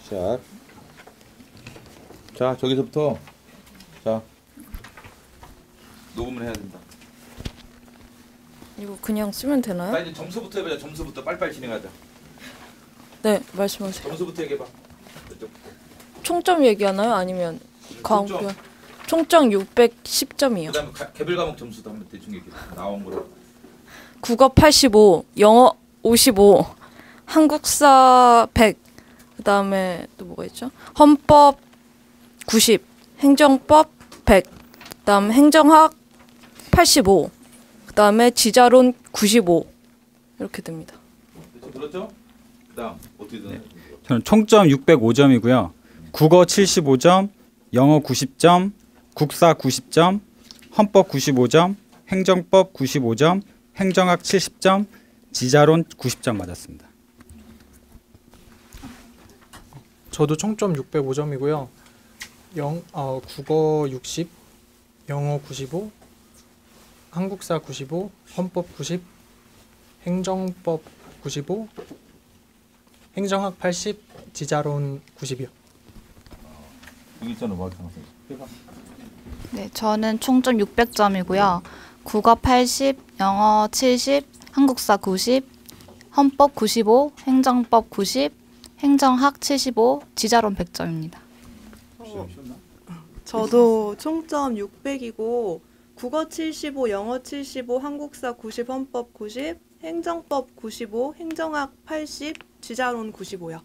시작. 자, 저기서부터 자 녹음을 해야 된다. 이거 그냥 쓰면 되나요? 자, 이제 점수부터 해보자. 점수부터 빨리빨리 진행하자. 네, 말씀하세요. 점수부터 얘기해봐. 총점 얘기하나요? 아니면 과목별? 총점 610점이요. 그다음에 개별 과목 점수도 한번 대충 얘기해. 나온 거로. 국어 85, 영어 55, 한국사 100, 그다음에 또 뭐가 있죠? 헌법 90, 행정법 100, 그다음 행정학 85, 그다음에 지자론 95 이렇게 됩니다. 들었죠? 그다음 어떻게 되나요? 저는 총점 605점이고요. 국어 75점, 영어 90점, 국사 90점, 헌법 95점, 행정법 95점, 행정학 70점, 지자론 90점 맞았습니다. 저도 총점 605점이고요. 국어 60, 영어 95, 한국사 95, 헌법 90, 행정법 95, 행정학 80, 지자론 90이요. 여기서는 뭐 하세요? 해봐. 네, 저는 총점 600점이고요. 국어 80, 영어 70, 한국사 90, 헌법 95, 행정법 90, 행정학 75, 지자론 100점입니다. 저도 총점 600이고 국어 75, 영어 75, 한국사 90, 헌법 90, 행정법 95, 행정학 80, 지자론 95요.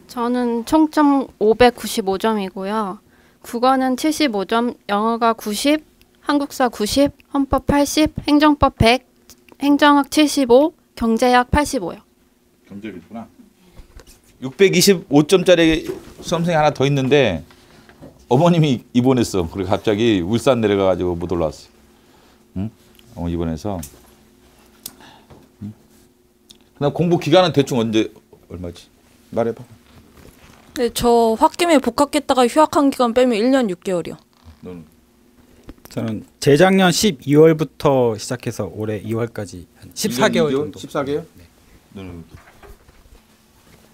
저는 총점 595점이고요. 국어는 75점, 영어가 90, 한국사 90, 헌법 80, 행정법 100, 행정학 75, 경제학 85요. 경제를 있구나. 625점짜리 수험생이 하나 더 있는데 어머님이 입원했어. 그리고 갑자기 울산 내려가가지고 못 올라왔어. 응? 입원해서. 응? 그다음 공부 기간은 대충 언제 얼마지? 말해봐. 네, 저 홧김에 복학했다가 휴학한 기간 빼면 1년 6개월이요. 너는? 저는 재작년 12월부터 시작해서 올해 2월까지 한 14개월 정도. 14개월? 네. 너는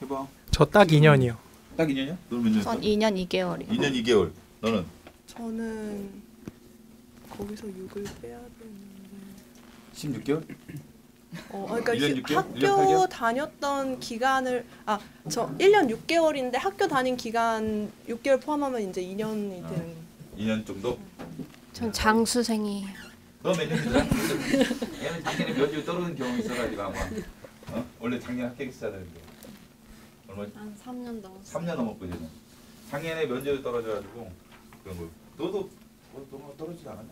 해봐. 저 딱 2년이요. 딱 2년이야? 너는 몇 년? 전 2년 2개월이요. 2년 2개월. 너는? 저는 거기서 6을 빼야 되는데 16개월? 그러니까 1년 6개월? 1년 학교 8개월? 다녔던 기간을 저 1년 6개월인데 학교 다닌 기간 6개월 포함하면 이제 2년이 되는 거예요. 2년 정도? 전 장수생이에요. 너 몇 년이야? 얘는 작년에 면접 떨어진 경험이 있어가지고 아마 원래 작년 합격했어야 되는데 얼마지? 한 3년 넘었어요. 3년 넘었거든. 작년에 면접이 떨어져가지고 그런 거. 너도 떨어지지 않았냐?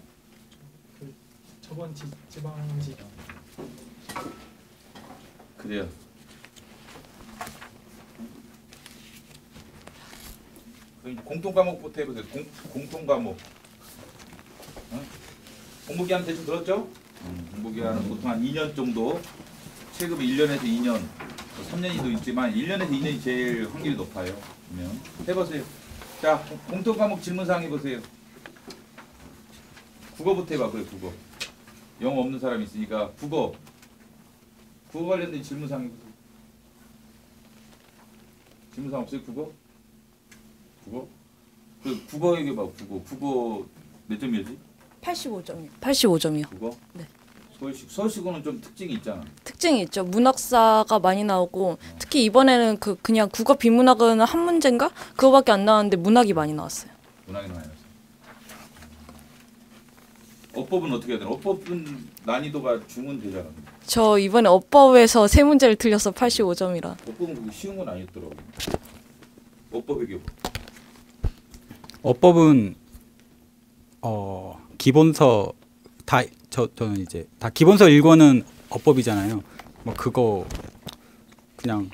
저번 지방지. 그래요. 그럼 공통 과목부터 해보세요. 공통 과목. 공부 기한 대충 들었죠? 공부 기한은 보통 한 2년 정도. 체급이 1년에서 2년, 3년이도 있지만 1년에서 2년이 제일 확률이 높아요. 그러면 해보세요. 자, 공통 과목 질문사항 해보세요. 국어부터 해봐. 그래, 국어. 영어 없는 사람이 있으니까 국어 관련된 질문사항 해보세요. 질문사항 없어요? 국어? 그 국어 얘기해봐. 국어 몇 점이었지? 85점이요. 85점이요. 국어? 네. 서울시고는 좀 특징이 있잖아. 특징이 있죠. 문학사가 많이 나오고 특히 이번에는 그냥 국어 비문학은 한 문제인가? 그거밖에 안 나왔는데 문학이 많이 나왔어요. 문학이 많이 나왔어. 어법은 어떻게 해야 되나? 어법은 난이도가 중은 되잖아. 저 이번에 어법에서 3문제를 틀려서 85점이라. 어법은 그렇게 쉬운 건 아니더라고. 어법 얘기해봐. 어법은 기본서 저는 이제 다 기본서 1권은 어법이잖아요. 뭐 그거 그냥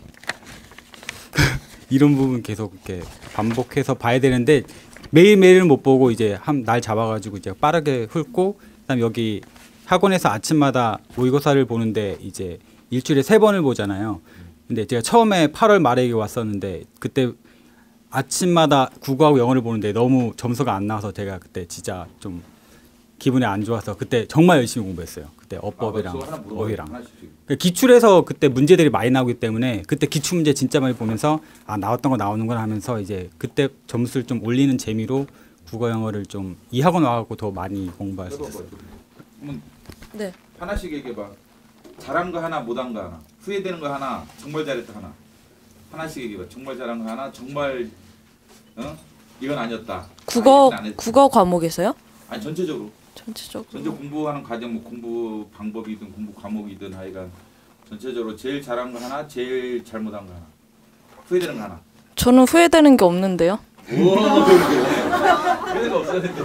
이런 부분 계속 이렇게 반복해서 봐야 되는데 매일매일은 못 보고 이제 한 날 잡아가지고 이제 빠르게 훑고 그다음 여기 학원에서 아침마다 모의고사를 보는데 이제 일주일에 3번을 보잖아요. 근데 제가 처음에 8월 말에 왔었는데 그때 아침마다 국어하고 영어를 보는데 너무 점수가 안 나와서 제가 그때 진짜 좀 기분이 안 좋아서 그때 정말 열심히 공부했어요. 그때 아, 어법이랑 그거 하나 물어봐요. 어휘랑. 하나씩. 그러니까 기출에서 그때 문제들이 많이 나오기 때문에 그때 기출 문제 진짜 많이 보면서 아 나왔던 거 나오는구나 하면서 이제 그때 점수를 좀 올리는 재미로 국어 영어를 좀 이학원 와갖고 더 많이 공부할 수 있었어요. 그러면 네. 하나씩 얘기해봐. 잘한 거 하나, 못한 거 하나, 후회되는 거 하나, 정말 잘했다 하나. 하나씩 얘기해봐. 정말 잘한 거 하나, 정말 이건 아니었다. 국어 안 했다. 국어 과목에서요? 아니 전체적으로. 전체적으로. 전체 공부하는 과정, 뭐 공부 방법이든 공부 과목이든 하여간 전체적으로 제일 잘한 거 하나, 제일 잘못한 거 하나, 후회되는 거 하나. 저는 후회되는 게 없는데요. 후회가 없어야 된다.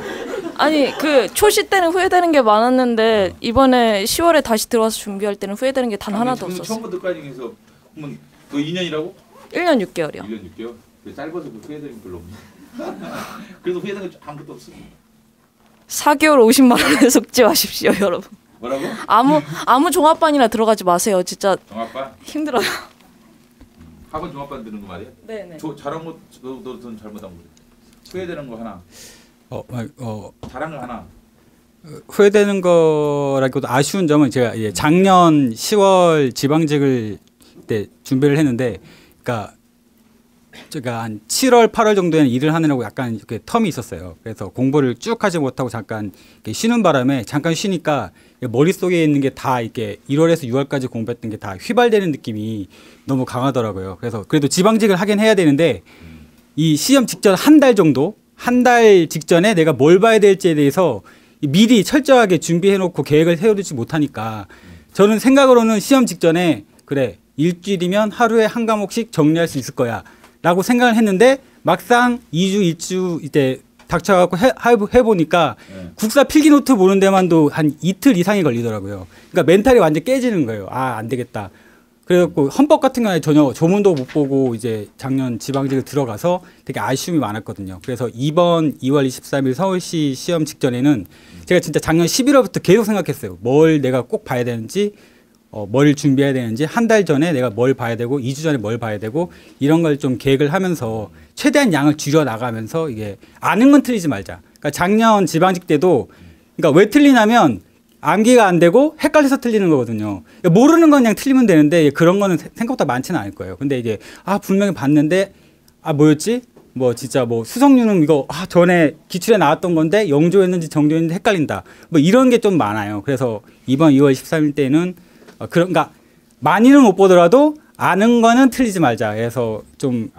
아니 그 초시 때는 후회되는 게 많았는데 이번에 10월에 다시 들어와서 준비할 때는 후회되는 게 단 하나도 없었어요. 처음부터까지 해서 그러면 그 2년이라고? 1년 6개월이요. 1년 6개월? 짧아서 그 후회되는 게 별로 없네. 그래서 후회되는 게 아무것도 없어. 4개월 50만 원에 속지 마십시오, 여러분. 뭐라고? 아무 종합반이나 들어가지 마세요. 진짜 종합반? 힘들어요. 학원 종합반 드는 거 말이야? 네네. 잘한 거 너도 잘못한 거. 후회되는 거 하나. 잘한 거 하나. 후회되는 거라기보다 아쉬운 점은 제가 이제 작년 10월 지방직을 때 준비를 했는데, 그러니까 제가 한 7월, 8월 정도에는 일을 하느라고 약간 이렇게 텀이 있었어요. 그래서 공부를 쭉 하지 못하고 잠깐 이렇게 쉬는 바람에 잠깐 쉬니까 머릿속에 있는 게 다 이렇게 1월에서 6월까지 공부했던 게 다 휘발되는 느낌이 너무 강하더라고요. 그래서 그래도 지방직을 하긴 해야 되는데 이 시험 직전 한 달 직전에 내가 뭘 봐야 될지에 대해서 미리 철저하게 준비해놓고 계획을 세워두지 못하니까 저는 생각으로는 시험 직전에 그래 일주일이면 하루에 한 과목씩 정리할 수 있을 거야 라고 생각을 했는데 막상 2주 1주 이제 닥쳐갖고 해보니까 국사 필기노트 보는 데만도 한 이틀 이상이 걸리더라고요. 그러니까 멘탈이 완전 깨지는 거예요. 아, 안 되겠다. 그래갖고 헌법 같은 경우에 전혀 조문도 못 보고 이제 작년 지방직을 들어가서 되게 아쉬움이 많았거든요. 그래서 이번 2월 23일 서울시 시험 직전에는 제가 진짜 작년 11월부터 계속 생각했어요. 뭘 내가 꼭 봐야 되는지, 뭘 준비해야 되는지, 한 달 전에 내가 뭘 봐야 되고, 2주 전에 뭘 봐야 되고, 이런 걸 좀 계획을 하면서 최대한 양을 줄여 나가면서 이게 아는 건 틀리지 말자. 그러니까 작년 지방직 때도 그러니까 왜 틀리냐면 암기가 안 되고 헷갈려서 틀리는 거거든요. 그러니까 모르는 건 그냥 틀리면 되는데 그런 거는 생각보다 많지는 않을 거예요. 근데 이게 분명히 봤는데 뭐였지? 뭐 진짜 뭐 수석유는 이거 전에 기출에 나왔던 건데 영조였는지 정조였는지 헷갈린다. 뭐 이런 게 좀 많아요. 그래서 이번 2월 13일 때는 그러니까 많이는 못 보더라도 아는 거는 틀리지 말자. 해서 좀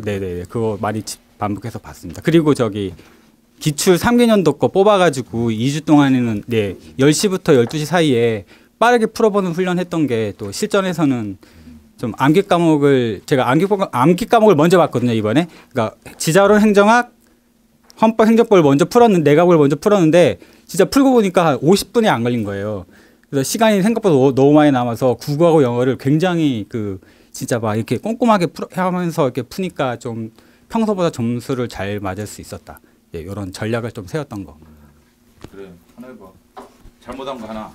네네 그거 많이 반복해서 봤습니다. 그리고 저기 기출 3개년도 거 뽑아가지고 2주 동안에는 10시부터 12시 사이에 빠르게 풀어보는 훈련했던 게 또 실전에서는 좀 암기 과목을 제가 암기 과목을 먼저 봤거든요 이번에. 그러니까 지자론 행정학, 헌법 행정법을 먼저 풀었는데 내각을 먼저 풀었는데 진짜 풀고 보니까 한 50분이 안 걸린 거예요. 그래서 시간이 생각보다 너무 많이 남아서 국어하고 영어를 굉장히 진짜 막 이렇게 꼼꼼하게 하면서 이렇게 푸니까 좀 평소보다 점수를 잘 맞을 수 있었다. 이런 전략을 좀 세웠던 거. 그래 하나 해봐. 잘못한 거 하나,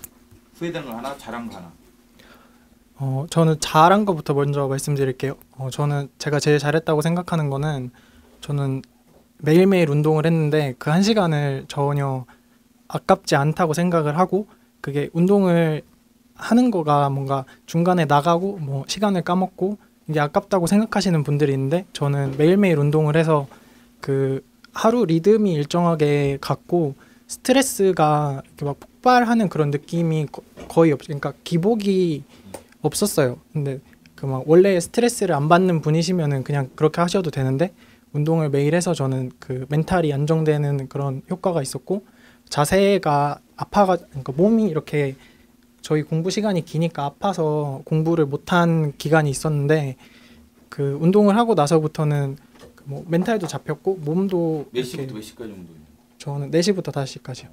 후회되는 거 하나, 잘한 거 하나. 저는 잘한 것부터 먼저 말씀드릴게요. 저는 제가 제일 잘했다고 생각하는 거는 저는 매일매일 운동을 했는데 그 1시간을 전혀 아깝지 않다고 생각을 하고 그게 운동을 하는 거가 뭔가 중간에 나가고 뭐 시간을 까먹고 이게 아깝다고 생각하시는 분들이 있는데 저는 매일매일 운동을 해서 그 하루 리듬이 일정하게 갔고 스트레스가 이렇게 막 폭발하는 그런 느낌이 거의 그러니까 기복이 없었어요. 근데 그 막 원래 스트레스를 안 받는 분이시면은 그냥 그렇게 하셔도 되는데 운동을 매일 해서 저는 그 멘탈이 안정되는 그런 효과가 있었고 자세가 그러니까 몸이 이렇게 저희 공부 시간이 기니까 아파서 공부를 못한 기간이 있었는데 그 운동을 하고 나서부터는 뭐 멘탈도 잡혔고 몸도 몇 시부터 몇 시까지 운동해요? 저는 4시부터 5시까지요.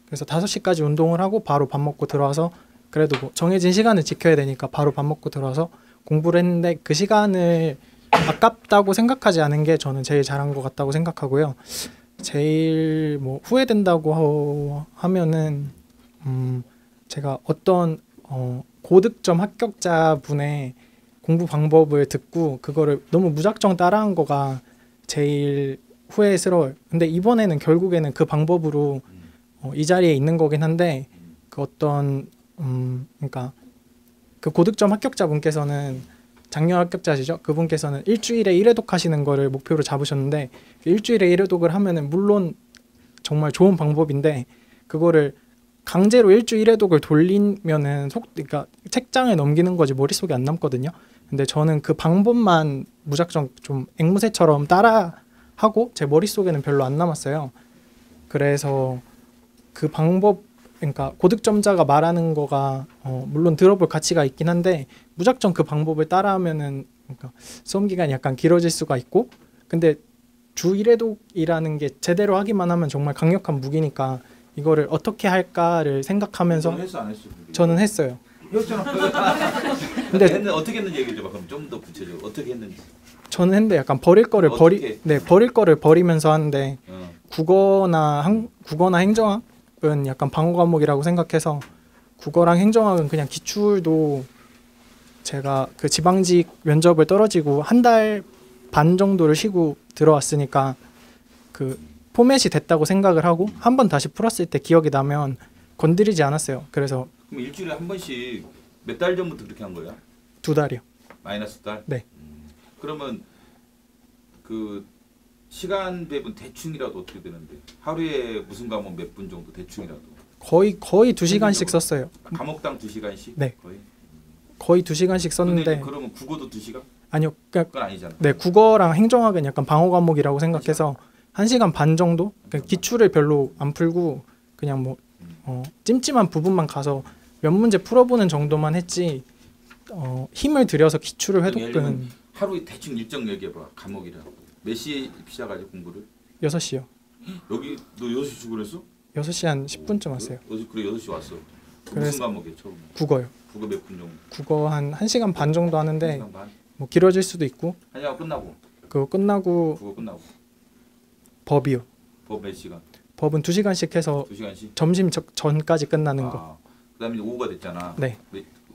그래서 5시까지 운동을 하고 바로 밥 먹고 들어와서 그래도 뭐 정해진 시간을 지켜야 되니까 바로 밥 먹고 들어와서 공부를 했는데 그 시간을 아깝다고 생각하지 않은 게 저는 제일 잘한 것 같다고 생각하고요. 제일 뭐 후회된다고 하면은 제가 어떤 고득점 합격자분의 공부 방법을 듣고 그거를 너무 무작정 따라한 거가 제일 후회스러워요. 근데 이번에는 결국에는 그 방법으로 이 자리에 있는 거긴 한데 그 어떤 그러니까 그 고득점 합격자분께서는 작년 합격자시죠? 그분께서는 일주일에 1회독 하시는 거를 목표로 잡으셨는데 일주일에 1회독을 하면은 물론 정말 좋은 방법인데 그거를 강제로 일주일 1회독을 돌리면은 그러니까 책장에 넘기는 거지 머릿속에 안 남거든요. 근데 저는 그 방법만 무작정 좀 앵무새처럼 따라하고 제 머릿속에는 별로 안 남았어요. 그래서 그 방법 그러니까 고득점자가 말하는 거가 물론 들어볼 가치가 있긴 한데 무작정 그 방법을 따라하면은 그러니까 수험 기간이 약간 길어질 수가 있고 근데 주 1회독이라는 게 제대로 하기만 하면 정말 강력한 무기니까 이거를 어떻게 할까를 생각하면서 너는 했어 안 했어? 그게? 저는 했어요. 했잖아. 근데 어떻게 했는지 얘기해 줘봐. 그럼 좀 더 구체적으로 어떻게 했는지. 저는 했는데 약간 버릴 거를 어떻게? 버릴 거를 버리면서 하는데 어. 국어나 행정학은 약간 방어 과목이라고 생각해서 국어랑 행정학은 그냥 기출도 제가 그 지방직 면접을 떨어지고 한 달 반 정도를 쉬고 들어왔으니까 그 포맷이 됐다고 생각을 하고 한 번 다시 풀었을 때 기억이 나면 건드리지 않았어요. 그래서 그럼 일주일에 한 번씩 몇 달 전부터 그렇게 한 거야? 2달이요. 마이너스 달? 네. 그러면 그 시간 배분 대충이라도 어떻게 되는데 하루에 무슨 과목 몇 분 정도 대충이라도 거의 2시간씩 썼어요. 과목당 2시간씩? 네. 거의? 2시간씩 썼는데 그러면 국어도 2시간? 아니요. 그러니까 그건 아니잖아. 네, 국어랑 행정학은 약간 방어 과목이라고 생각해서 1시간 반 정도? 그러니까 기출을 별로 안 풀고 그냥 뭐 찜찜한 부분만 가서 몇 문제 풀어보는 정도만 했지 힘을 들여서 기출을 예를 들면 회독은 하루에 대충 일정 얘기해봐. 과목이라. 몇 시에 시작하지 공부를? 6시요. 여기 너 6시 출근했어? 6시 한 10분쯤 왔어요. 그래 6시 왔어. 무슨 그래서- 과목이야 처음? 국어요. 국어 몇 분 정도? 국어 한 1시간 반 정도 하는데 1시간 반? 뭐 길어질 수도 있고 한 시간 끝나고 그거 끝나고 국어 끝나고 법이요. 법 몇 시간? 법은 2시간씩 해서 2시간씩? 점심 전까지 끝나는 거. 그다음에 이제 오후가 됐잖아. 네.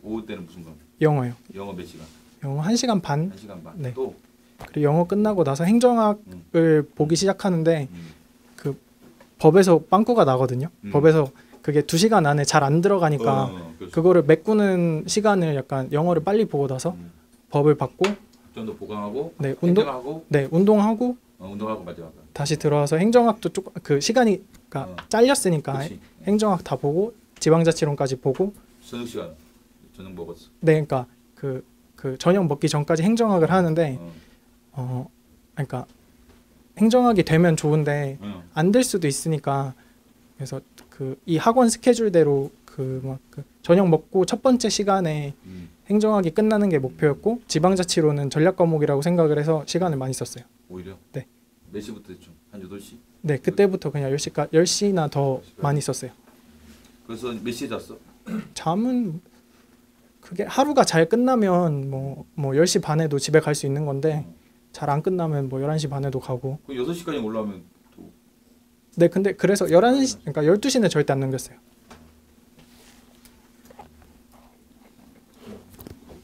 오후 때는 무슨 과목? 영어요. 영어 몇 시간? 영어 1시간 반. 1시간 반. 네. 또 그리고 영어 끝나고 나서 행정학을 보기 시작하는데 음. 그 법에서 빵꾸가 나거든요. 음. 법에서 그게 2시간 안에 잘 안 들어가니까 그렇죠. 그거를 메꾸는 시간을 약간 영어를 빨리 보고 나서 법을 받고 좀더 보강하고 네, 운동 행정하고 운동하고 운동하고 맞아. 다시 들어와서 행정학도 조금 그 시간이 그러니까 잘렸으니까 그렇지. 행정학 다 보고 지방자치론까지 보고 저녁 시간 저녁 먹었어. 네 그러니까 그 저녁 먹기 전까지 행정학을 하는데 그러니까 행정학이 되면 좋은데 안 될 수도 있으니까 그래서 그 이 학원 스케줄대로 그 저녁 먹고 첫 번째 시간에 행정학이 끝나는 게 목표였고 지방자치로는 전략 과목이라고 생각을 해서 시간을 많이 썼어요. 오히려? 네. 몇 시부터 대충? 한 8시? 네, 그때부터 그냥 10시나 더 많이 썼어요. 그래서 몇 시에 잤어? 잠은 그게 하루가 잘 끝나면 뭐 10시 반에도 집에 갈 수 있는 건데 잘 안 끝나면 뭐 11시 반에도 가고. 그 6시까지 올라오면 또 네, 근데 그래서 11시 그러니까 12시는 절대 안 넘겼어요.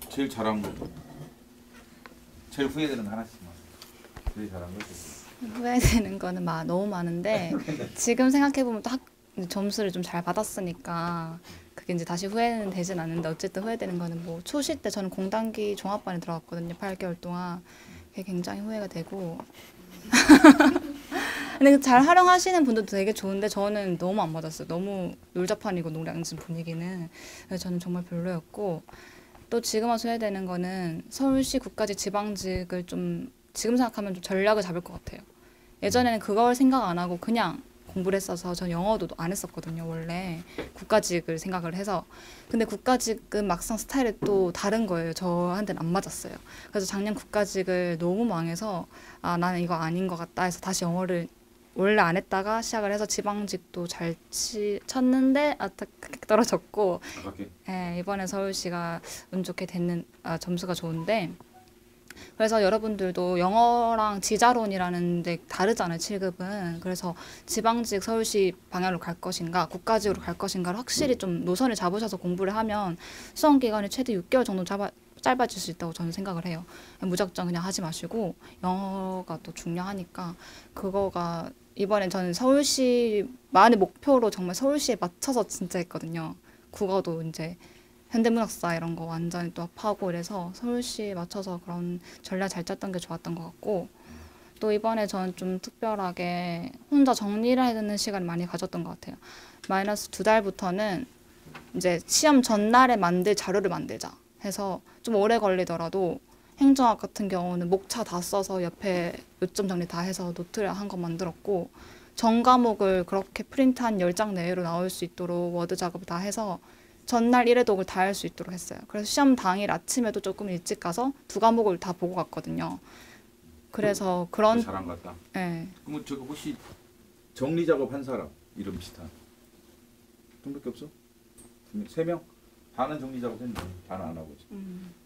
제일 잘한 거 제일 후회되는 거 하나씩만. 제일 잘한 거 후회되는 거는 너무 많은데 지금 생각해 보면 또 점수를 좀 잘 받았으니까 그게 이제 다시 후회는 되진 않는데 어쨌든 후회되는 거는 뭐 초시 때 저는 공단기 종합반에 들어갔거든요. 8개월 동안. 그게 굉장히 후회가 되고 근데 잘 활용하시는 분들도 되게 좋은데 저는 너무 안 맞았어요. 너무 놀자판이고 노량진 분위기는. 그래서 저는 정말 별로였고 또 지금 와서 후회되는 거는 서울시 국가직 지방직을 좀 지금 생각하면 좀 전략을 잡을 것 같아요. 예전에는 그걸 생각 안 하고 그냥 공부를 했어서 전 영어도 안 했었거든요. 원래 국가직을 생각을 해서. 근데 국가직은 막상 스타일이 또 다른 거예요. 저한테는 안 맞았어요. 그래서 작년 국가직을 너무 망해서 나는 이거 아닌 것 같다 해서 다시 영어를 원래 안 했다가 시작을 해서 지방직도 잘 쳤는데 안타깝게 떨어졌고 이번에 서울시가 운 좋게 됐는 점수가 좋은데 그래서 여러분들도 영어랑 지자론이라는 데 다르잖아요. 7급은. 그래서 지방직 서울시 방향으로 갈 것인가 국가직으로 갈 것인가를 확실히 좀 노선을 잡으셔서 공부를 하면 수험 기간이 최대 6개월 정도 짧아질 수 있다고 저는 생각을 해요. 무작정 그냥 하지 마시고 영어가 또 중요하니까 그거가 이번엔 저는 서울시만의 목표로 정말 서울시에 맞춰서 진짜 했거든요. 국어도 이제 현대문학사 이런 거 완전히 또 합하고 이래서 서울시에 맞춰서 그런 전략 잘 짰던 게 좋았던 것 같고 또 이번에 저는 좀 특별하게 혼자 정리를 해야 시간을 많이 가졌던 것 같아요. 마이너스 2달부터는 이제 시험 전날에 만들 자료를 만들자 해서 좀 오래 걸리더라도 행정학 같은 경우는 목차 다 써서 옆에 요점 정리 다 해서 노트를 한 거 만들었고 전 과목을 그렇게 프린트한 10장 내외로 나올 수 있도록 워드 작업을 다 해서 전날 1회독을 다 할 수 있도록 했어요. 그래서 시험 당일 아침에도 조금 일찍 가서 2과목을 다 보고 갔거든요. 그래서 그런 잘한 것 같다. 네. 그러면 저기 혹시 정리 작업 한 사람 이름 비슷한 좀밖에 없어? 3명? 반은 정리 작업 했는데 반은 안 하고 있어.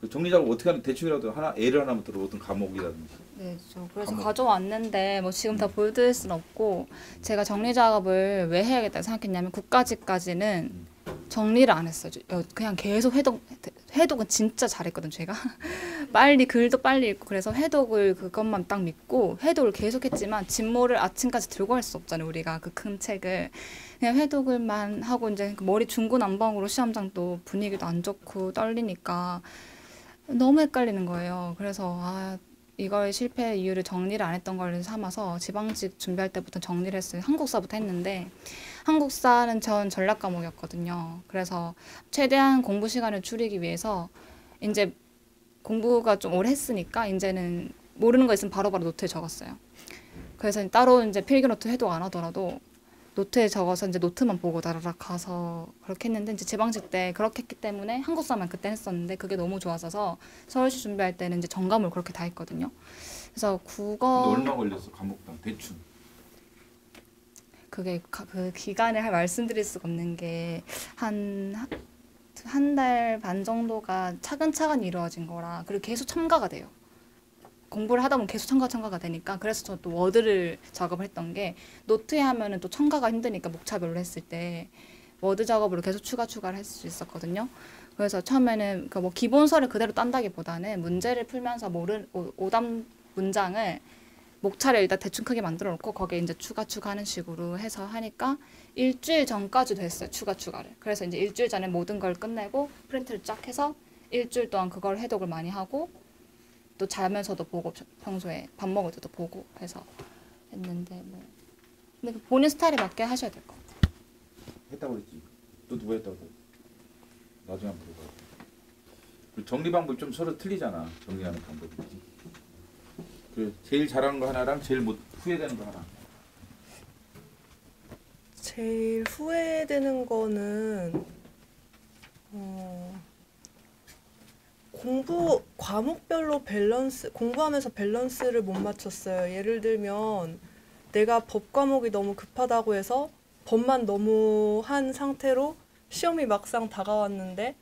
그 정리 작업 어떻게 하는 대충이라도 하나 예를 하나만 들어 어떤 과목이라든지. 네, 저 그래서 과목. 가져왔는데 뭐 지금 다 보여드릴 수는 없고 제가 정리 작업을 왜 해야겠다 생각했냐면 국가직까지는 정리를 안 했어요. 그냥 계속 회독은 진짜 잘했거든 제가. 빨리 글도 빨리 읽고 그래서 회독을 그것만 딱 믿고 회독을 계속 했지만 진모를 아침까지 들고 갈 수 없잖아요. 우리가 그 큰 책을 그냥 회독을만 하고 이제 머리 중구난방으로 시험장도 분위기도 안 좋고 떨리니까 너무 헷갈리는 거예요. 그래서 이걸 실패 이유를 정리를 안 했던 걸 삼아서 지방직 준비할 때부터 정리를 했어요. 한국사부터 했는데 한국사는 전 전략 과목이었거든요. 그래서 최대한 공부 시간을 줄이기 위해서 이제 공부가 좀 오래 했으니까 이제는 모르는 거 있으면 바로바로 노트에 적었어요. 그래서 따로 이제 필기노트 해독 안 하더라도 노트에 적어서 이제 노트만 보고 다라락 가서 그렇게 했는데 이제 지방직 때 그렇게 했기 때문에 한국사만 그때 했었는데 그게 너무 좋았어서 서울시 준비할 때는 이제 전과물 그렇게 다 했거든요. 그래서 국어 근데 얼마 걸렸어 과목당 대충? 그게 그 기간을 말씀드릴 수가 없는 게 한 달 반 정도가 차근차근 이루어진 거라 그리고 계속 첨가가 돼요. 공부를 하다 보면 계속 첨가가 되니까 그래서 저 또 워드를 작업을 했던 게 노트에 하면은 또 첨가가 힘드니까 목차별로 했을 때 워드 작업으로 계속 추가를 할 수 있었거든요. 그래서 처음에는 그 뭐 기본서를 그대로 딴다기보다는 문제를 풀면서 오답 문장을 목차를 일단 대충 크게 만들어 놓고 거기에 이제 추가하는 식으로 해서 하니까 일주일 전까지도 했어요. 추가를. 그래서 이제 일주일 전에 모든 걸 끝내고 프린트를 쫙 해서 일주일 동안 그걸 해독을 많이 하고 또 자면서도 보고 평소에 밥 먹을 때도 보고 해서 했는데 뭐 근데 그 본인 스타일에 맞게 하셔야 될 것 같아요. 했다고 그랬지. 또 누가 했다고 그래? 나중에 한번 들어봐. 그 정리 방법이 좀 서로 틀리잖아. 정리하는 방법이. 그 제일 잘하는 거 하나랑 제일 후회되는 거 하나. 제일 후회되는 거는 과목별로 공부하면서 밸런스를 못 맞췄어요. 예를 들면 내가 법 과목이 너무 급하다고 해서 법만 너무 한 상태로 시험이 막상 다가왔는데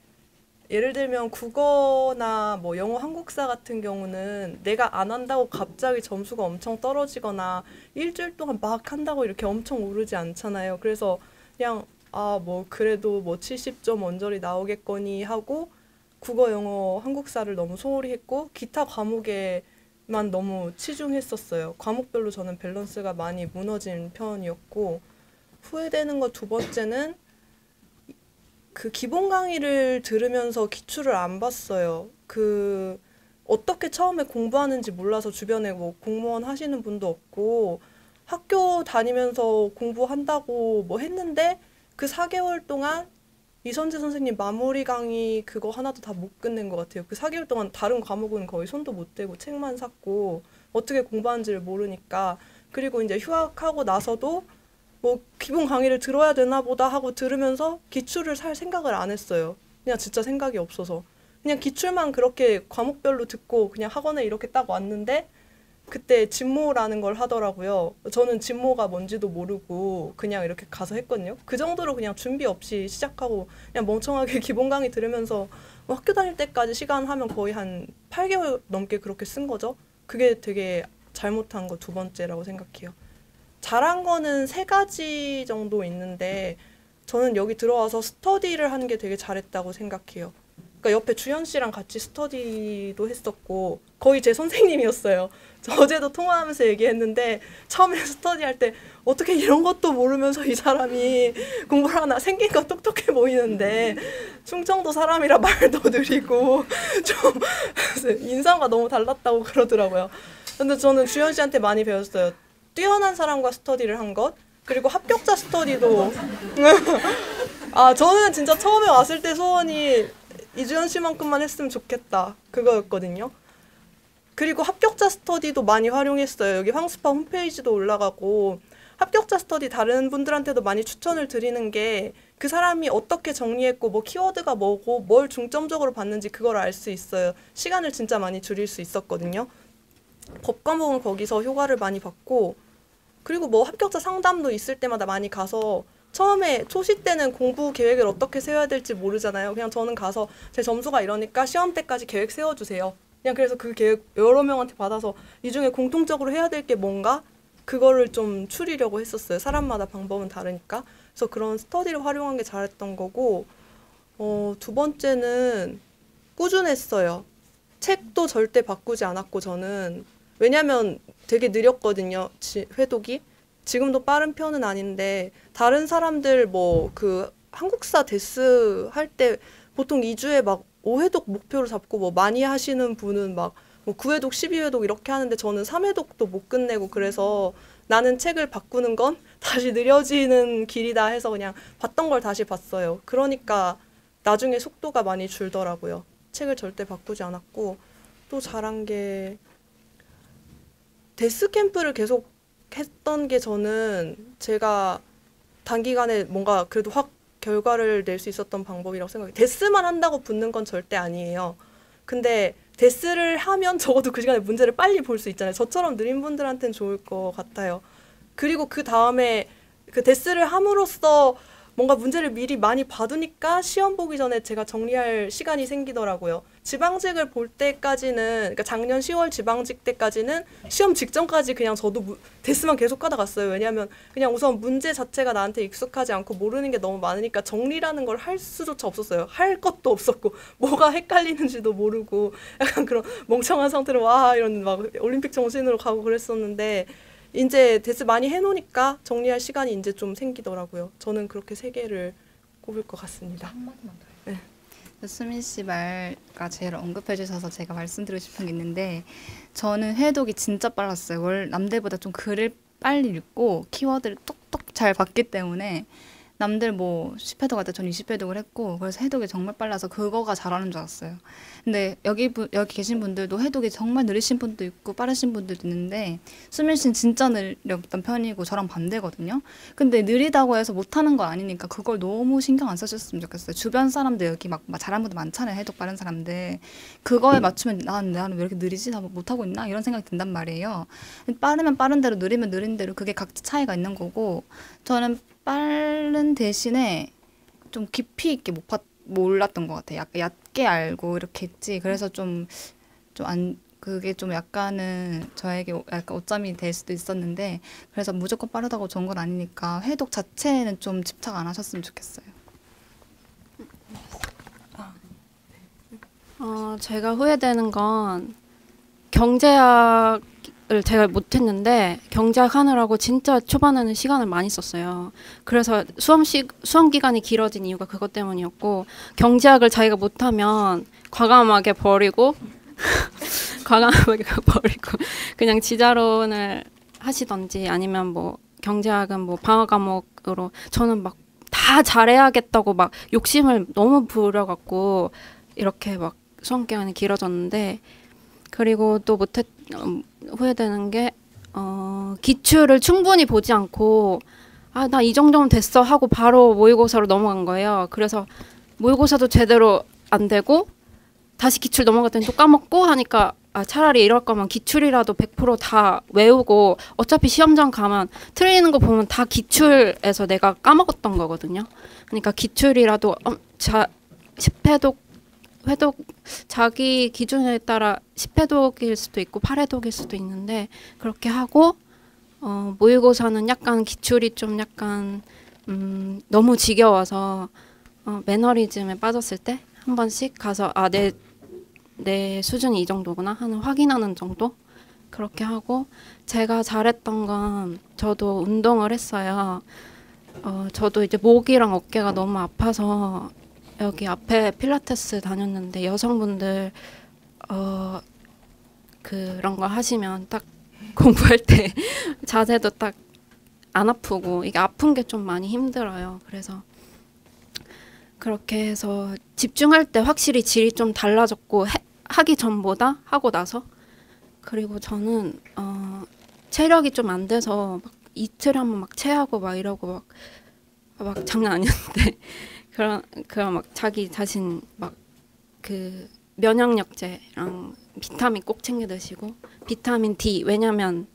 예를 들면 국어나 뭐 영어 한국사 같은 경우는 내가 안 한다고 갑자기 점수가 엄청 떨어지거나 일주일 동안 막 한다고 이렇게 엄청 오르지 않잖아요. 그래서 그냥 뭐 그래도 뭐 70점 원절이 나오겠거니 하고 국어, 영어, 한국사를 너무 소홀히 했고 기타 과목에만 너무 치중했었어요. 과목별로 저는 밸런스가 많이 무너진 편이었고 후회되는 거 두 번째는 그 기본 강의를 들으면서 기출을 안 봤어요. 어떻게 처음에 공부하는지 몰라서 주변에 뭐 공무원 하시는 분도 없고 학교 다니면서 공부한다고 뭐 했는데 그 4개월 동안 이선재 선생님 마무리 강의 그거 하나도 다 못 끝낸 것 같아요. 그 4개월 동안 다른 과목은 거의 손도 못 대고 책만 샀고 어떻게 공부하는지를 모르니까 그리고 이제 휴학하고 나서도 뭐 기본 강의를 들어야 되나 보다 하고 들으면서 기출을 살 생각을 안 했어요. 그냥 진짜 생각이 없어서 그냥 기출만 그렇게 과목별로 듣고 그냥 학원에 이렇게 딱 왔는데 그때 진모라는 걸 하더라고요. 저는 진모가 뭔지도 모르고 그냥 이렇게 가서 했거든요. 그 정도로 그냥 준비 없이 시작하고 그냥 멍청하게 기본 강의 들으면서 학교 다닐 때까지 시간 하면 거의 한 8개월 넘게 그렇게 쓴 거죠. 그게 되게 잘못한 거 두 번째라고 생각해요. 잘한 거는 3가지 정도 있는데 저는 여기 들어와서 스터디를 하는 게 되게 잘했다고 생각해요. 그러니까 옆에 주현 씨랑 같이 스터디도 했었고 거의 제 선생님이었어요. 저 어제도 통화하면서 얘기했는데 처음에 스터디할 때 어떻게 이런 것도 모르면서 이 사람이 공부를 하나, 생긴 거 똑똑해 보이는데 충청도 사람이라 말도 느리고 좀 인상과 너무 달랐다고 그러더라고요. 근데 저는 주현 씨한테 많이 배웠어요. 뛰어난 사람과 스터디를 한 것, 그리고 합격자 스터디도 저는 진짜 처음에 왔을 때 소원이 이주연 씨만큼만 했으면 좋겠다 그거였거든요. 그리고 합격자 스터디도 많이 활용했어요. 여기 황스파 홈페이지도 올라가고 합격자 스터디 다른 분들한테도 많이 추천을 드리는 게 그 사람이 어떻게 정리했고 뭐 키워드가 뭐고 뭘 중점적으로 봤는지 그걸 알 수 있어요. 시간을 진짜 많이 줄일 수 있었거든요. 법 과목은 거기서 효과를 많이 봤고, 그리고 뭐 합격자 상담도 있을 때마다 많이 가서 처음에 초시 때는 공부 계획을 어떻게 세워야 될지 모르잖아요. 그냥 저는 가서 제 점수가 이러니까 시험 때까지 계획 세워주세요. 그냥 그래서 그 계획 여러 명한테 받아서 이 중에 공통적으로 해야 될 게 뭔가 그거를 좀 추리려고 했었어요. 사람마다 방법은 다르니까. 그래서 그런 스터디를 활용한 게 잘했던 거고, 두 번째는 꾸준했어요. 책도 절대 바꾸지 않았고 저는, 왜냐면 되게 느렸거든요. 회독이. 지금도 빠른 편은 아닌데 다른 사람들 뭐 그 한국사 데스 할 때 보통 2주에 막 5회독 목표를 잡고 뭐 많이 하시는 분은 막 뭐 9회독, 12회독 이렇게 하는데 저는 3회독도 못 끝내고, 그래서 나는 책을 바꾸는 건 다시 느려지는 길이다 해서 그냥 봤던 걸 다시 봤어요. 그러니까 나중에 속도가 많이 줄더라고요. 책을 절대 바꾸지 않았고, 또 잘한 게 데스 캠프를 계속 했던 게 저는 제가 단기간에 뭔가 그래도 확 결과를 낼 수 있었던 방법이라고 생각해요. 데스만 한다고 붙는 건 절대 아니에요. 근데 데스를 하면 적어도 그 시간에 문제를 빨리 볼 수 있잖아요. 저처럼 느린 분들한테는 좋을 것 같아요. 그리고 그 다음에 그 데스를 함으로써 뭔가 문제를 미리 많이 봐두니까 시험 보기 전에 제가 정리할 시간이 생기더라고요. 지방직을 볼 때까지는, 그러니까 작년 10월 지방직 때까지는 시험 직전까지 그냥 저도 데스만 계속 하다 갔어요. 왜냐하면 그냥 우선 문제 자체가 나한테 익숙하지 않고 모르는 게 너무 많으니까 정리라는 걸 할 수조차 없었어요. 할 것도 없었고 뭐가 헷갈리는지도 모르고 약간 그런 멍청한 상태로 와 이런 막 올림픽 정신으로 가고 그랬었는데, 이제 데스 많이 해놓으니까 정리할 시간이 이제 좀 생기더라고요. 저는 그렇게 3개를 꼽을 것 같습니다. 한마디만 더요. 네. 수민 씨 말가 제일 언급해 주셔서 제가 말씀드리고 싶은 게 있는데, 저는 회독이 진짜 빨랐어요. 남들보다 좀 글을 빨리 읽고 키워드를 똑똑 잘 봤기 때문에 남들 뭐 10회독 할 때 전 20회독을 했고, 그래서 해독이 정말 빨라서 그거가 잘하는 줄 알았어요. 근데 여기 계신 분들도 해독이 정말 느리신 분도 있고 빠르신 분들도 있는데, 수민 씨는 진짜 느렸던 편이고 저랑 반대거든요. 근데 느리다고 해서 못하는 건 아니니까 그걸 너무 신경 안 써주셨으면 좋겠어요. 주변 사람들 여기 막 잘하는 분들 많잖아요. 해독 빠른 사람들. 그거에 맞추면 나는 왜 이렇게 느리지? 나 못하고 있나? 이런 생각이 든단 말이에요. 빠르면 빠른 대로, 느리면 느린 대로 그게 각자 차이가 있는 거고, 저는 빠른 대신에 좀 깊이 있게 몰랐던 것 같아요. 약간 얕게 알고 이렇게 했지. 그래서 그게 좀 약간은 저에게 약간 오점이 될 수도 있었는데, 그래서 무조건 빠르다고 좋은 건 아니니까 회독 자체는 좀 집착 안 하셨으면 좋겠어요. 제가 후회되는 건 경제학을 제가 못했는데, 경제학 하느라고 진짜 초반에는 시간을 많이 썼어요. 그래서 수험 기간이 길어진 이유가 그것 때문이었고, 경제학을 자기가 못하면 과감하게 버리고 그냥 지자론을 하시던지, 아니면 뭐 경제학은 뭐 방어 과목으로, 저는 막 다 잘해야겠다고 막 욕심을 너무 부려갖고 이렇게 막 수험 기간이 길어졌는데, 그리고 또 후회되는 게 기출을 충분히 보지 않고 나 이 정도면 됐어 하고 바로 모의고사로 넘어간 거예요. 그래서 모의고사도 제대로 안 되고 다시 기출 넘어갔더니 또 까먹고 하니까 차라리 이럴 거면 기출이라도 100% 다 외우고, 어차피 시험장 가면 틀리는 거 보면 다 기출에서 내가 까먹었던 거거든요. 그러니까 기출이라도 10회독 회독 자기 기준에 따라 10회독일 수도 있고 8회독일 수도 있는데, 그렇게 하고 모의고사는 약간 기출이 좀 약간 너무 지겨워서 매너리즘에 빠졌을 때 한 번씩 가서 내 수준이 이 정도구나 하는 확인하는 정도 그렇게 하고 제가 잘했던 건 저도 운동을 했어요. 저도 이제 목이랑 어깨가 너무 아파서 여기 앞에 필라테스 다녔는데 여성분들 그런 거 하시면 딱 공부할 때 자세도 딱 안 아프고 이게 아픈 게 좀 많이 힘들어요. 그래서 그렇게 해서 집중할 때 확실히 질이 좀 달라졌고 하기 전보다 하고 나서 그리고 저는 체력이 좀 안 돼서 막 이틀에 한 번 막 체하고 막 이러고 막 장난 아니었는데 그런 막 자기 자신 막 그 면역력제랑 비타민 꼭 챙겨 드시고 비타민 D 왜냐면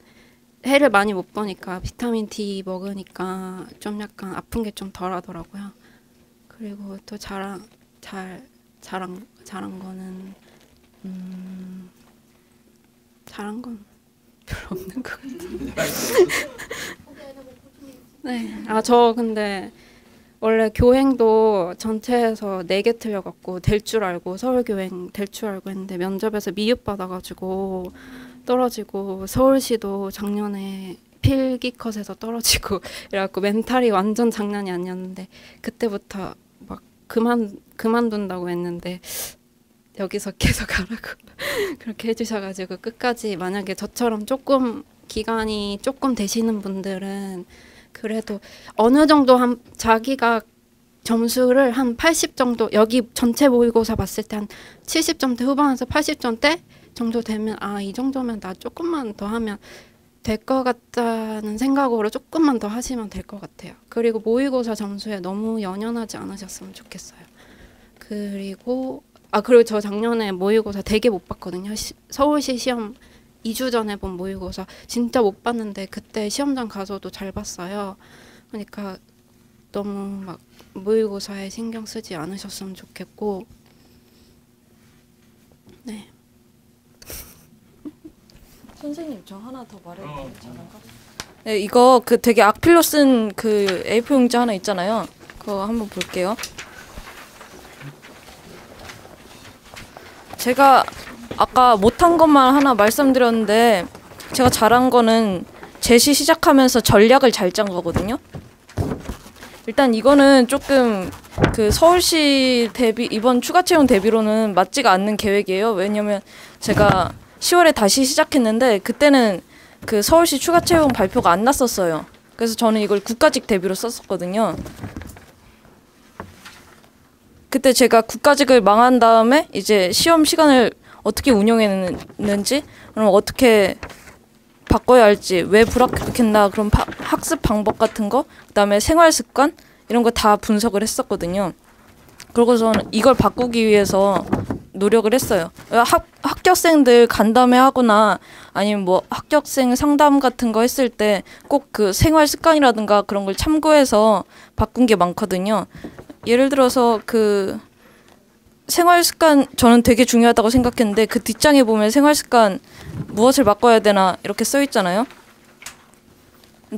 해를 많이 못 보니까 비타민 D 먹으니까 좀 약간 아픈 게 좀 덜하더라고요. 그리고 또 잘한 거는 잘한 건 별로 없는 것 같아요. 네, 저 근데 원래 교행도 전체에서 4개 틀려갖고 될 줄 알고 서울교행 될 줄 알고 했는데 면접에서 미흡받아가지고 떨어지고 서울시도 작년에 필기컷에서 떨어지고 이래갖고 멘탈이 완전 장난이 아니었는데 그때부터 막 그만둔다고 했는데 여기서 계속 하라고 그렇게 해주셔가지고 끝까지 만약에 저처럼 조금 기간이 조금 되시는 분들은 그래도 어느 정도 자기가 점수를 한 80 정도 여기 전체 모의고사 봤을 때 한 70점대 후반에서 80점대 정도 되면 이 정도면 나 조금만 더 하면 될 것 같다는 생각으로 조금만 더 하시면 될 것 같아요. 그리고 모의고사 점수에 너무 연연하지 않으셨으면 좋겠어요. 그리고 저 작년에 모의고사 되게 못 봤거든요. 서울시 시험 2주 전에 본 모의고사 진짜 못 봤는데 그때 시험장 가서도 잘 봤어요. 그러니까 너무 막 모의고사에 신경 쓰지 않으셨으면 좋겠고 네. 선생님 저 하나 더 말해도 괜찮은가? 네, 이거 그 되게 악필로 쓴 그 A4 용지 하나 있잖아요. 그거 한번 볼게요. 제가 아까 못한 것만 하나 말씀드렸는데 제가 잘한 거는 제시 시작하면서 전략을 잘 짠 거거든요. 일단 이거는 조금 그 서울시 대비 이번 추가 채용 대비로는 맞지가 않는 계획이에요. 왜냐면 제가 10월에 다시 시작했는데 그때는 그 서울시 추가 채용 발표가 안 났었어요. 그래서 저는 이걸 국가직 대비로 썼었거든요. 그때 제가 국가직을 망한 다음에 이제 시험 시간을 어떻게 운영했는지, 그럼 어떻게 바꿔야 할지, 왜 불합격했나 그런 학습 방법 같은 거, 그다음에 생활 습관 이런 거 다 분석을 했었거든요. 그리고 저는 이걸 바꾸기 위해서 노력을 했어요. 합격생들 간담회 하거나 아니면 뭐 합격생 상담 같은 거 했을 때 꼭 그 생활 습관이라든가 그런 걸 참고해서 바꾼 게 많거든요. 예를 들어서 그 생활 습관 저는 되게 중요하다고 생각했는데 그 뒷장에 보면 생활 습관 무엇을 바꿔야 되나 이렇게 써 있잖아요.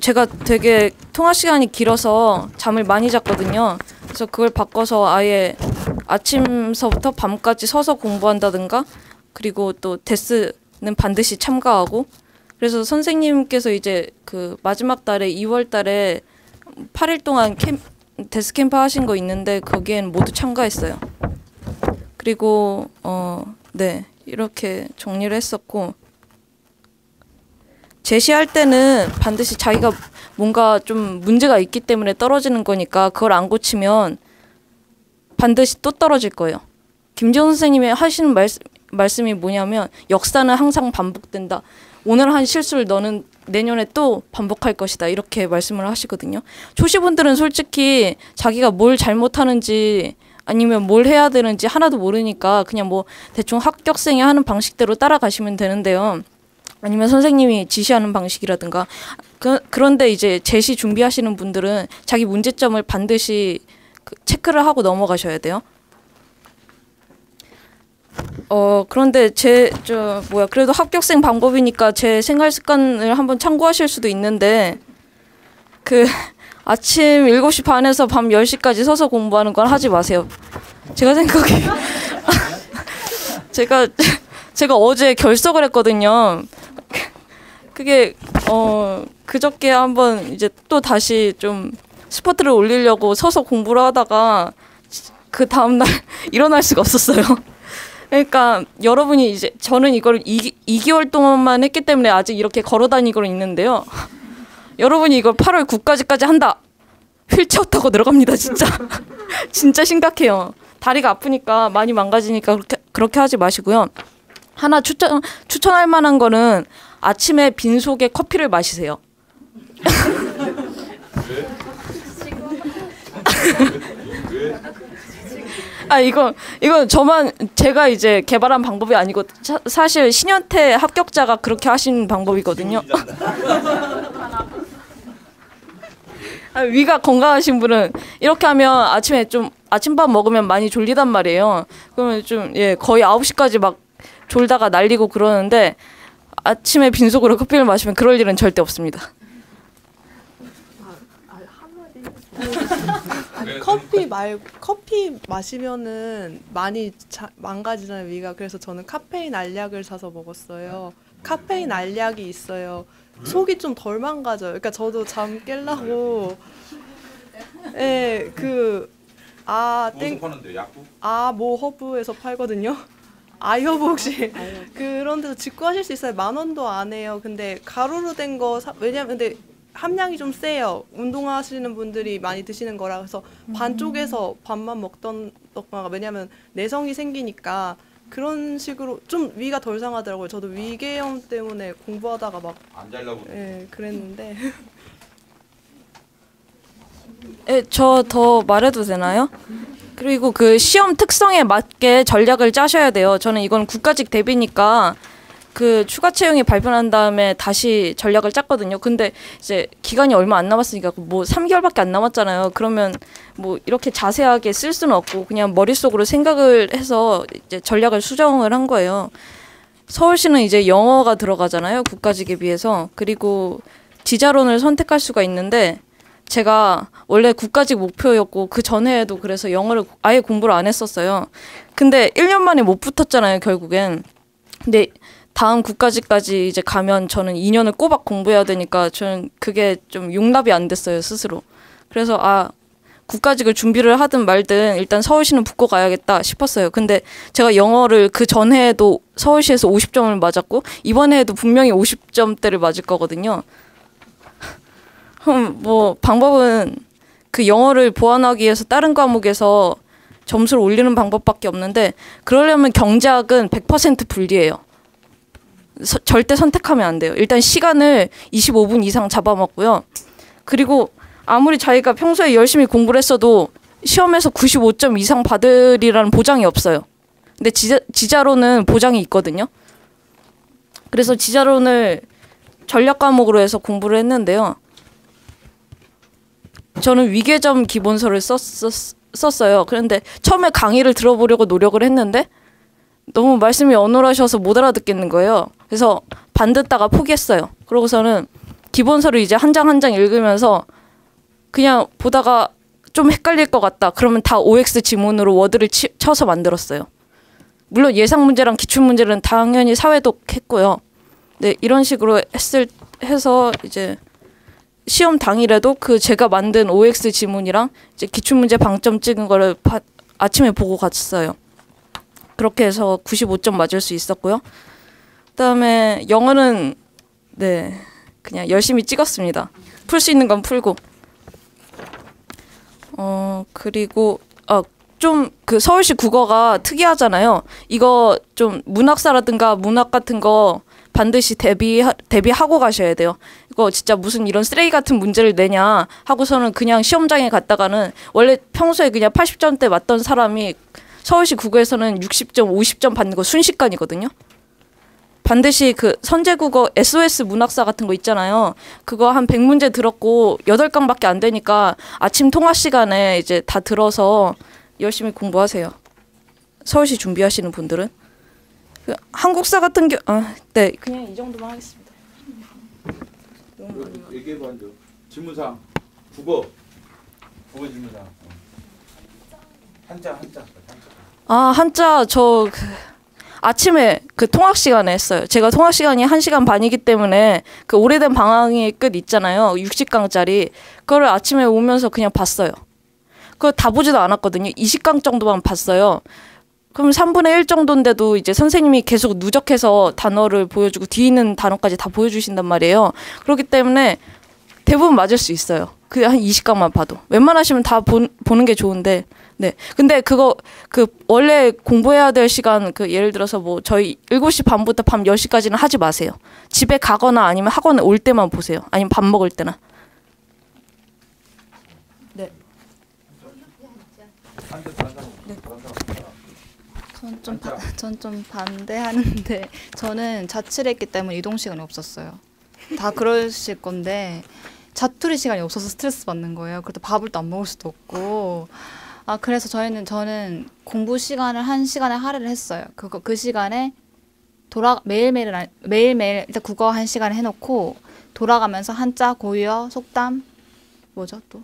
제가 되게 통화 시간이 길어서 잠을 많이 잤거든요. 그래서 그걸 바꿔서 아예 아침서부터 밤까지 서서 공부한다든가, 그리고 또 데스는 반드시 참가하고, 그래서 선생님께서 이제 그 마지막 달에 2월 달에 8일 동안 데스 캠프 하신 거 있는데 거기엔 모두 참가했어요. 그리고 네, 이렇게 정리를 했었고, 제시할 때는 반드시 자기가 뭔가 좀 문제가 있기 때문에 떨어지는 거니까 그걸 안 고치면 반드시 또 떨어질 거예요. 김지원 선생님이 하시는 말씀이 뭐냐면 역사는 항상 반복된다. 오늘 한 실수를 너는 내년에 또 반복할 것이다. 이렇게 말씀을 하시거든요. 초시분들은 솔직히 자기가 뭘 잘못하는지 아니면 뭘 해야 되는지 하나도 모르니까 그냥 뭐 대충 합격생이 하는 방식대로 따라가시면 되는데요. 아니면 선생님이 지시하는 방식이라든가 그런데 이제 제시 준비하시는 분들은 자기 문제점을 반드시 체크를 하고 넘어가셔야 돼요. 그런데 그래도 합격생 방법이니까 제 생활 습관을 한번 참고하실 수도 있는데 그 아침 7시 반에서 밤 10시까지 서서 공부하는 건 하지 마세요. 제가 생각에 제가 어제 결석을 했거든요. 그게 그저께 한번 이제 또 다시 좀 스포트를 올리려고 서서 공부를 하다가 그 다음 날 일어날 수가 없었어요. 그러니까 여러분이 이제 저는 이걸 2개월 동안만 했기 때문에 아직 이렇게 걸어 다니고 있는데요. 여러분이 이걸 8월 9까지까지 한다. 휠체어 타고 들어갑니다, 진짜. 진짜 심각해요. 다리가 아프니까 많이 망가지니까 그렇게 하지 마시고요. 하나 추천할 만한 거는 아침에 빈속에 커피를 마시세요. 아 이건 저만 제가 이제 개발한 방법이 아니고 사실 신현태 합격자가 그렇게 하신 방법이거든요. 위가 건강하신 분은 이렇게 하면 아침에 좀 아침밥 먹으면 많이 졸리단 말이에요. 그러면 좀 거의 9시까지 막 졸다가 날리고 그러는데 아침에 빈속으로 커피를 마시면 그럴 일은 절대 없습니다. 커피 마시면은 많이 망가지잖아요, 위가. 그래서 저는 카페인 알약을 사서 먹었어요. 카페인 알약이 있어요. 속이 좀 덜 망가져요. 그러니까 저도 잠 깨려고 모 허브에서 팔거든요. 아이허브 혹시 그런 데서 직구하실 수 있어요. 10,000원도 안 해요. 근데 가루로 된 거 왜냐면 근데 함량이 좀 세요. 운동하시는 분들이 많이 드시는 거라. 그래서 반쪽에서 반만 먹던 거가 왜냐면 내성이 생기니까 그런 식으로 좀 위가 덜 상하더라고요. 저도 위궤양 때문에 공부하다가 막 안 자려고 그랬는데. 저 더 말해도 되나요? 그리고 그 시험 특성에 맞게 전략을 짜셔야 돼요. 저는 이건 국가직 대비니까 그 추가 채용이 발표난 다음에 다시 전략을 짰거든요. 근데 이제 기간이 얼마 안 남았으니까 뭐 3개월밖에 안 남았잖아요. 그러면 뭐 이렇게 자세하게 쓸 수는 없고 그냥 머릿속으로 생각을 해서 이제 전략을 수정을 한 거예요. 서울시는 이제 영어가 들어가잖아요. 국가직에 비해서. 그리고 지자론을 선택할 수가 있는데 제가 원래 국가직 목표였고 그 전에도 그래서 영어를 아예 공부를 안 했었어요. 근데 1년 만에 못 붙었잖아요, 결국엔. 근데 다음 국가직까지 이제 가면 저는 2년을 꼬박 공부해야 되니까 저는 그게 좀 용납이 안 됐어요, 스스로. 그래서 국가직을 준비를 하든 말든 일단 서울시는 붙고 가야겠다 싶었어요. 근데 제가 영어를 그 전해에도 서울시에서 50점을 맞았고 이번 해에도 분명히 50점대를 맞을 거거든요. 뭐 방법은 그 영어를 보완하기 위해서 다른 과목에서 점수를 올리는 방법밖에 없는데 그러려면 경제학은 100% 불리해요. 절대 선택하면 안 돼요. 일단 시간을 25분 이상 잡아먹고요. 그리고 아무리 자기가 평소에 열심히 공부를 했어도 시험에서 95점 이상 받으리라는 보장이 없어요. 근데 지자론은 보장이 있거든요. 그래서 지자론을 전략 과목으로 해서 공부를 했는데요. 저는 위계점 기본서를 썼어요. 그런데 처음에 강의를 들어보려고 노력을 했는데 너무 말씀이 어눌하셔서 못 알아듣겠는 거예요. 그래서 반 듣다가 포기했어요. 그러고서는 기본서를 이제 한 장 한 장 읽으면서 그냥 보다가 좀 헷갈릴 것 같다. 그러면 다 OX 지문으로 워드를 쳐서 만들었어요. 물론 예상 문제랑 기출 문제는 당연히 사회독 했고요. 네, 이런 식으로 해서 이제 시험 당일에도 그 제가 만든 OX 지문이랑 이제 기출 문제 방점 찍은 거를 아침에 보고 갔어요. 그렇게 해서 95점 맞을 수 있었고요. 그다음에 영어는 그냥 열심히 찍었습니다. 풀 수 있는 건 풀고. 그리고 좀 그 서울시 국어가 특이하잖아요. 이거 좀 문학사라든가 문학 같은 거 반드시 대비하고 가셔야 돼요. 이거 진짜 무슨 이런 쓰레기 같은 문제를 내냐 하고서는 그냥 시험장에 갔다가는 원래 평소에 그냥 80점대 맞던 사람이 서울시 국어에서는 60점, 50점 받는 거 순식간이거든요. 반드시 그 선제국어 SOS 문학사 같은 거 있잖아요. 그거 한 100문제 들었고 8강밖에 안 되니까 아침 통화 시간에 이제 다 들어서 열심히 공부하세요. 서울시 준비하시는 분들은. 그 한국사 같은 네, 그냥 이 정도만 하겠습니다. 얘기해봐 이제. 질문사항 국어 질문사항. 한자 아침에 그 통학 시간에 했어요. 제가 통학 시간이 1시간 반이기 때문에 그 오래된 방학의 끝 있잖아요. 60강짜리. 그거를 아침에 오면서 그냥 봤어요. 그거 다 보지도 않았거든요. 20강 정도만 봤어요. 그럼 3분의 1 정도인데도 이제 선생님이 계속 누적해서 단어를 보여주고 뒤에 있는 단어까지 다 보여주신단 말이에요. 그렇기 때문에 대부분 맞을 수 있어요. 그 한 20강만 봐도. 웬만하시면 다 보는 게 좋은데. 네. 근데 원래 공부해야 될 시간, 예를 들어서 뭐, 저희 7시 반부터 밤 10시까지는 하지 마세요. 집에 가거나 아니면 학원에 올 때만 보세요. 아니면 밥 먹을 때나. 네. 전 좀 반대하는데, 저는 자취를 했기 때문에 이동 시간이 없었어요. 다 그러실 건데, 자투리 시간이 없어서 스트레스 받는 거예요. 그래도 밥을 또 안 먹을 수도 없고. 그래서 저는 공부 시간을 1시간에 할애를 했어요. 그 시간에 매일매일 일단 국어 1시간 해놓고 돌아가면서 한자, 고유어, 속담, 뭐죠 또?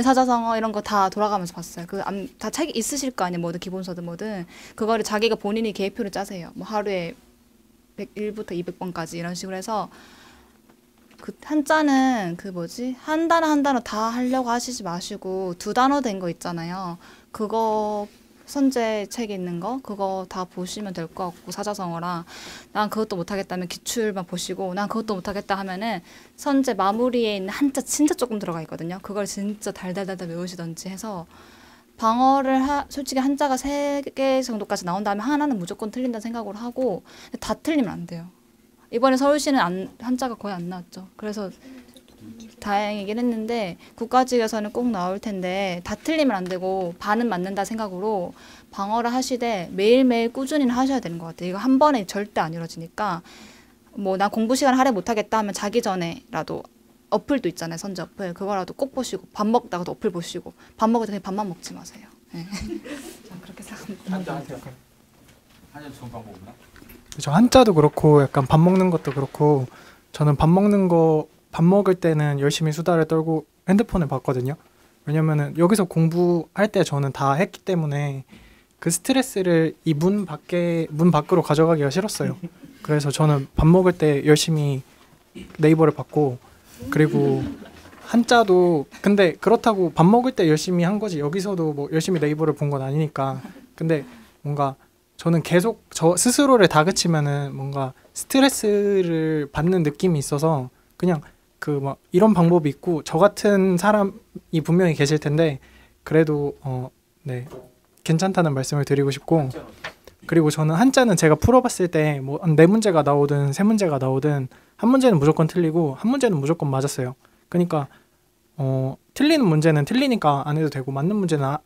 사자성어 이런 거 다 돌아가면서 봤어요. 다 책이 있으실 거 아니에요. 뭐든 기본서든 뭐든. 그거를 자기가 본인이 계획표를 짜세요. 뭐 하루에 100일부터 200번까지 이런 식으로 해서 한자는 한 단어 다 하려고 하시지 마시고 2단어 된 거 있잖아요. 그거 선제 책에 있는 거 그거 다 보시면 될 것 같고 사자성어랑 난 그것도 못하겠다면 기출만 보시고 난 그것도 못하겠다 하면은 선제 마무리에 있는 한자 진짜 조금 들어가 있거든요. 그걸 진짜 달달달달 외우시던지 해서 방어를 솔직히 한자가 3개 정도까지 나온 다음에 하나는 무조건 틀린다는 생각으로 하고 다 틀리면 안 돼요. 이번에 서울시는 한자가 거의 안 나왔죠. 그래서 다행이긴 했는데 국가직에서는 꼭 나올 텐데 다 틀리면 안 되고 반은 맞는다 생각으로 방어를 하시되 매일매일 꾸준히 하셔야 되는 것 같아요. 이거 한 번에 절대 안 이루어지니까 뭐 나 공부 시간 할애 못하겠다 하면 자기 전에라도 어플도 있잖아요. 선제 어플. 그거라도 꼭 보시고 밥 먹다가도 어플 보시고 밥 먹을 때 그냥 밥만 먹지 마세요. 네. 그렇게 생각합니다. 한자 좋은 방법 없나? 그렇죠. 한자도 그렇고 약간 밥 먹는 것도 그렇고 저는 밥 먹을 때는 열심히 수다를 떨고 핸드폰을 봤거든요. 왜냐면은 여기서 공부할 때 저는 다 했기 때문에 그 스트레스를 이 문 밖으로 가져가기가 싫었어요. 그래서 저는 밥 먹을 때 열심히 네이버를 봤고 그리고 한자도 근데 그렇다고 밥 먹을 때 열심히 한 거지 여기서도 뭐 열심히 네이버를 본 건 아니니까 근데 뭔가 저는 계속 저 스스로를 다그치면은 뭔가 스트레스를 받는 느낌이 있어서 그냥 막 이런 방법이 있고 저 같은 사람이 분명히 계실 텐데 그래도 네 괜찮다는 말씀을 드리고 싶고 그리고 저는 한자는 제가 풀어봤을 때 뭐 4문제가 나오든 3문제가 나오든 한 문제는 무조건 틀리고 한 문제는 무조건 맞았어요. 그러니까 틀리는 문제는 틀리니까 안 해도 되고 맞는 문제는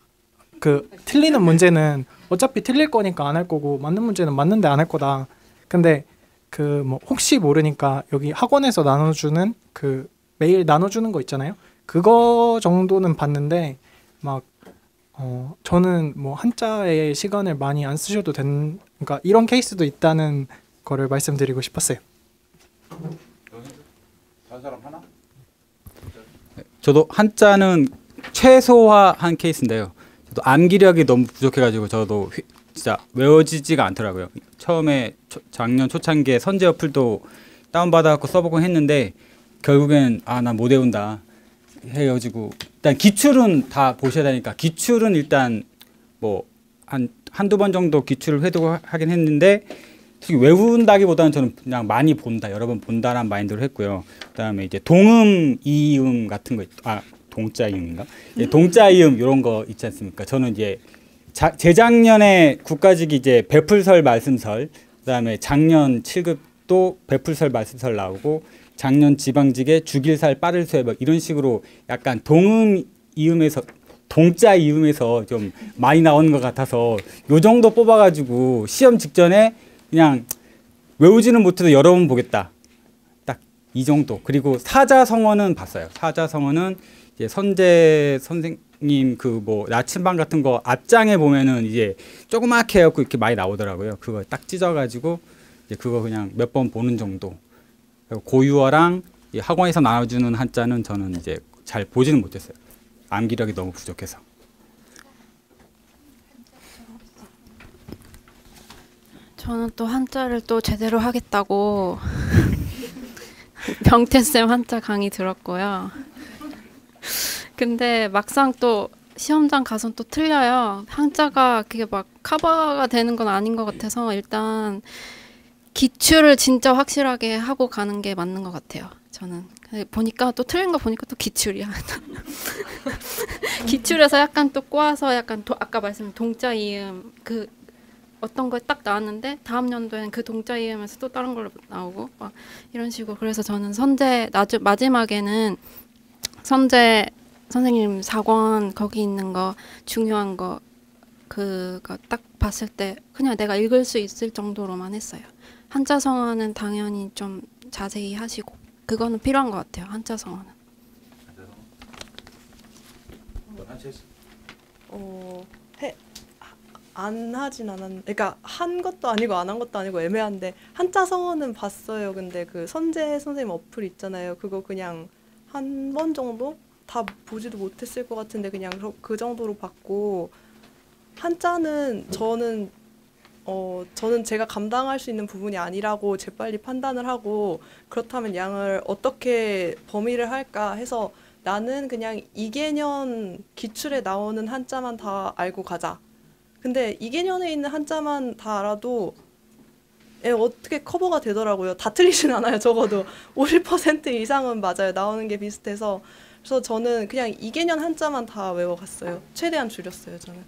틀리는 문제는 어차피 틀릴 거니까 안 할 거고 맞는 문제는 맞는데 안 할 거다. 근데 뭐 혹시 모르니까 여기 학원에서 나눠주는 매일 나눠주는 거 있잖아요. 그거 정도는 봤는데 막 저는 뭐 한자의 시간을 많이 안 쓰셔도 그러니까 이런 케이스도 있다는 거를 말씀드리고 싶었어요. 다른 사람 하나? 저도 한자는 최소화한 케이스인데요. 저도 암기력이 너무 부족해가지고 저도 진짜 외워지지가 않더라고요. 처음에 작년 초창기에 선제 어플도 다운받아갖고 써보곤 했는데 결국엔 나 못 외운다 해가지고 일단 기출은 다 보셔야 되니까 기출은 일단 뭐 한두 번 정도 기출을 회독하긴 했는데 외운다기보다는 저는 그냥 많이 본다 여러 번 본다라는 마인드로 했고요. 그다음에 이제 동음 이음 같은 거 동자 이음인가? 동자 이음 이런 거 있지 않습니까? 저는 이제 재작년에 국가직 이제 베풀설 말씀설 그다음에 작년 7급도 베풀설 말씀설 나오고 작년 지방직에 죽일살 빠를쇠 막 이런 식으로 약간 동음 이음에서 동자 이음에서 좀 많이 나오는 것 같아서 요 정도 뽑아가지고 시험 직전에 그냥 외우지는 못해도 여러 번 보겠다 딱 이 정도. 그리고 사자성어는 봤어요. 사자성어는 이제 선재 선생님 뭐 나침반 같은 거 앞장에 보면은 이제 조그맣게 해갖고 이렇게 많이 나오더라고요. 그거 딱 찢어가지고 이제 그거 그냥 몇 번 보는 정도. 고유어랑 학원에서 나눠주는 한자는 저는 이제 잘 보지는 못했어요. 암기력이 너무 부족해서. 저는 또 한자를 또 제대로 하겠다고 병태쌤 한자 강의 들었고요. 근데 막상 또 시험장 가서 또 틀려요. 한자가 그게 막 커버가 되는 건 아닌 것 같아서 일단 기출을 진짜 확실하게 하고 가는 게 맞는 것 같아요. 저는 보니까 또 틀린 거 보니까 또 기출이야. 기출에서 약간 또 꼬아서 약간 아까 말씀드린 동자 이음 그 어떤 거에 딱 나왔는데 다음 연도에는 그 동자 이음에서 또 다른 걸로 나오고 막 이런 식으로. 그래서 저는 선제 마지막에는 선제 선생님 4권 거기 있는 거 중요한 거 그거 딱 봤을 때 그냥 내가 읽을 수 있을 정도로만 했어요. 한자 성어는 당연히 좀 자세히 하시고 그거는 필요한 것 같아요. 한자 성어는. 안 하진 않았는데, 그러니까 한 것도 아니고 안 한 것도 아니고 애매한데 한자 성어는 봤어요. 근데 그 선재 선생님 어플 있잖아요. 그거 그냥 한 번 정도 다 보지도 못했을 것 같은데 그냥 그 정도로 봤고, 한자는 저는 제가 감당할 수 있는 부분이 아니라고 재빨리 판단을 하고, 그렇다면 양을 어떻게 범위를 할까 해서 나는 그냥 2개년 기출에 나오는 한자만 다 알고 가자. 근데 2개년에 있는 한자만 다 알아도 어떻게 커버가 되더라고요. 다 틀리진 않아요. 적어도 50% 이상은 맞아요. 나오는 게 비슷해서. 그래서 저는 그냥 2개년 한자만 다 외워갔어요. 최대한 줄였어요, 저는.